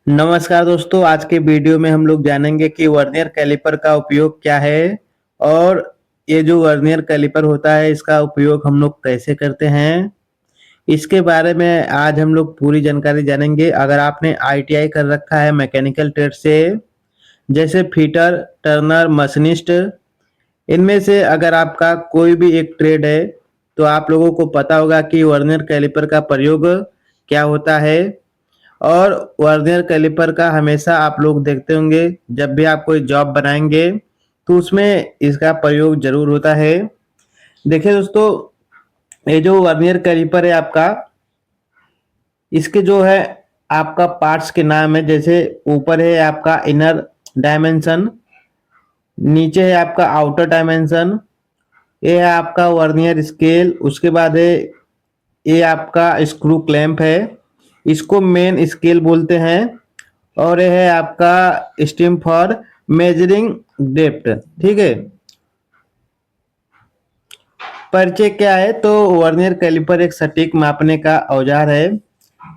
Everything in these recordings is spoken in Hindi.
नमस्कार दोस्तों, आज के वीडियो में हम लोग जानेंगे कि वर्नियर कैलिपर का उपयोग क्या है और ये जो वर्नियर कैलिपर होता है इसका उपयोग हम लोग कैसे करते हैं। इसके बारे में आज हम लोग पूरी जानकारी जानेंगे। अगर आपने आईटीआई कर रखा है मैकेनिकल ट्रेड से, जैसे फिटर, टर्नर, मशीनिस्ट, इनमें से अगर आपका कोई भी एक ट्रेड है तो आप लोगों को पता होगा कि वर्नियर कैलिपर का प्रयोग क्या होता है। और वर्नियर कैलिपर का हमेशा आप लोग देखते होंगे, जब भी आप कोई जॉब बनाएंगे तो उसमें इसका प्रयोग जरूर होता है। देखिए दोस्तों, ये जो वर्नियर कैलिपर है आपका, इसके जो है आपका पार्ट्स के नाम है। जैसे ऊपर है आपका इनर डायमेंशन, नीचे है आपका आउटर डायमेंशन, ये है आपका वर्नियर स्केल, उसके बाद है ये आपका स्क्रू क्लैंप है, इसको मेन स्केल बोलते हैं। और ये है आपका स्टीम फॉर मेजरिंग डेप्थ। ठीक है, परिचय क्या है? तो वर्नियर कैलिपर एक सटीक मापने का औजार है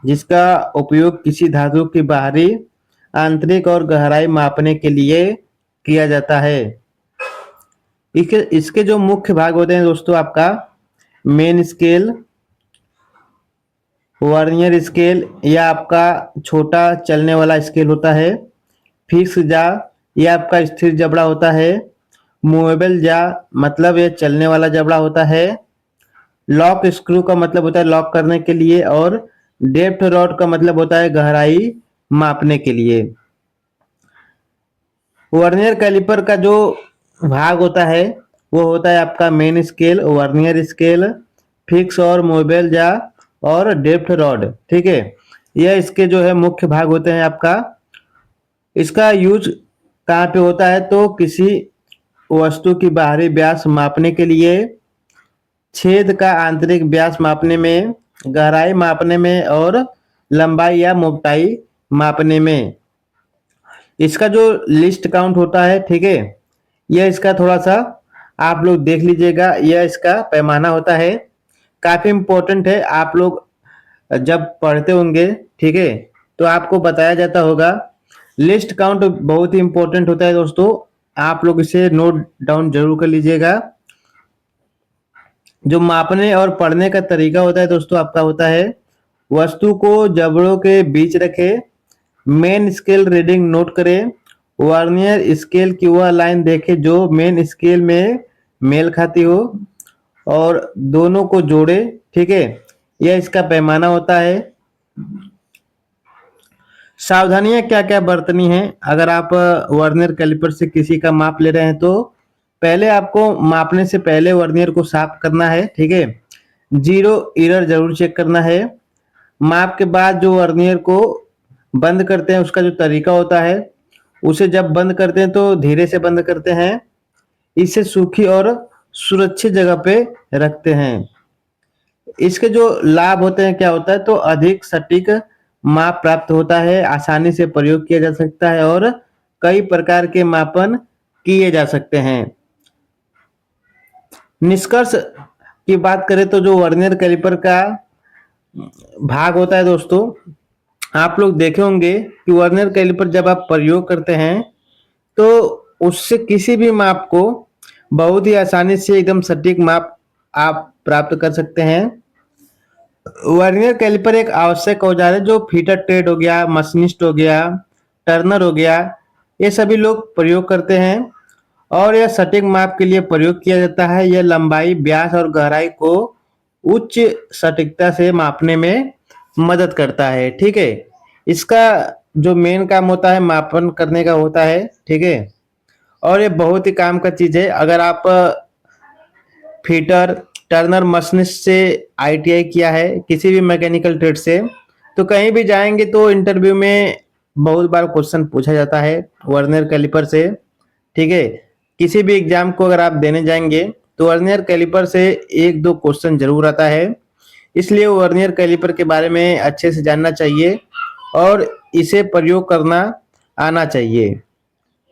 जिसका उपयोग किसी धातु की बाहरी, आंतरिक और गहराई मापने के लिए किया जाता है। इसके इसके जो मुख्य भाग होते हैं दोस्तों, आपका मेन स्केल, वर्नियर स्केल या आपका छोटा चलने वाला स्केल होता है, फिक्स जा यह आपका स्थिर जबड़ा होता है, मूवेबल जा मतलब ये चलने वाला जबड़ा होता है, लॉक स्क्रू का मतलब होता है लॉक करने के लिए, और डेप्थ रॉड का मतलब होता है गहराई मापने के लिए। वर्नियर कैलिपर का जो भाग होता है वो होता है आपका main scale, vernier scale, fix और मूवेबल जा और डेप्थ रॉड। ठीक है, यह इसके जो है मुख्य भाग होते हैं आपका। इसका यूज कहाँ पे होता है? तो किसी वस्तु की बाहरी व्यास मापने के लिए, छेद का आंतरिक व्यास मापने में, गहराई मापने में और लंबाई या मोटाई मापने में। इसका जो लिस्ट काउंट होता है, ठीक है, यह इसका थोड़ा सा आप लोग देख लीजिएगा, यह इसका पैमाना होता है, काफी इम्पोर्टेंट है। आप लोग जब पढ़ते होंगे, ठीक है, तो आपको बताया जाता होगा। लिस्ट काउंट बहुत ही इंपॉर्टेंट होता है दोस्तों, आप लोग इसे नोट डाउन जरूर कर लीजिएगा। जो मापने और पढ़ने का तरीका होता है दोस्तों, आपका होता है वस्तु को जबड़ों के बीच रखे, मेन स्केल रीडिंग नोट करें, वर्नियर स्केल की वह लाइन देखे जो मेन स्केल में मेल खाती हो और दोनों को जोड़े। ठीक है, यह इसका पैमाना होता है। सावधानियां क्या क्या बरतनी है? अगर आप वर्नियर कैलिपर से किसी का माप ले रहे हैं तो पहले आपको मापने से पहले वर्नियर को साफ करना है। ठीक है, जीरो एरर जरूर चेक करना है। माप के बाद जो वर्नियर को बंद करते हैं उसका जो तरीका होता है, उसे जब बंद करते हैं तो धीरे से बंद करते हैं, इसे सूखी और सुरक्षित जगह पे रखते हैं। इसके जो लाभ होते हैं, क्या होता है? तो अधिक सटीक माप प्राप्त होता है, आसानी से प्रयोग किया जा सकता है और कई प्रकार के मापन किए जा सकते हैं। निष्कर्ष की बात करें तो जो वर्नियर कैलिपर का भाग होता है दोस्तों, आप लोग देखे होंगे कि वर्नियर कैलिपर जब आप प्रयोग करते हैं तो उससे किसी भी माप को बहुत ही आसानी से एकदम सटीक माप आप प्राप्त कर सकते हैं। वर्नियर कैलिपर एक आवश्यक औजार है जो फीटर ट्रेड हो गया, मशीनिस्ट हो गया, टर्नर हो गया, ये सभी लोग प्रयोग करते हैं और यह सटीक माप के लिए प्रयोग किया जाता है। यह लंबाई, व्यास और गहराई को उच्च सटीकता से मापने में मदद करता है। ठीक है, इसका जो मेन काम होता है मापन करने का होता है। ठीक है, और ये बहुत ही काम का चीज है। अगर आप फिटर, टर्नर, मशीनिस्ट से आईटीआई किया है, किसी भी मैकेनिकल ट्रेड से, तो कहीं भी जाएंगे तो इंटरव्यू में बहुत बार क्वेश्चन पूछा जाता है वर्नियर कैलिपर से। ठीक है, किसी भी एग्जाम को अगर आप देने जाएंगे तो वर्नियर कैलिपर से एक दो क्वेश्चन जरूर आता है, इसलिए वर्नियर कैलिपर के बारे में अच्छे से जानना चाहिए और इसे प्रयोग करना आना चाहिए।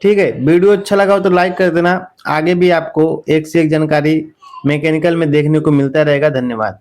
ठीक है, वीडियो अच्छा लगा हो तो लाइक कर देना। आगे भी आपको एक से एक जानकारी मैकेनिकल में देखने को मिलता रहेगा। धन्यवाद।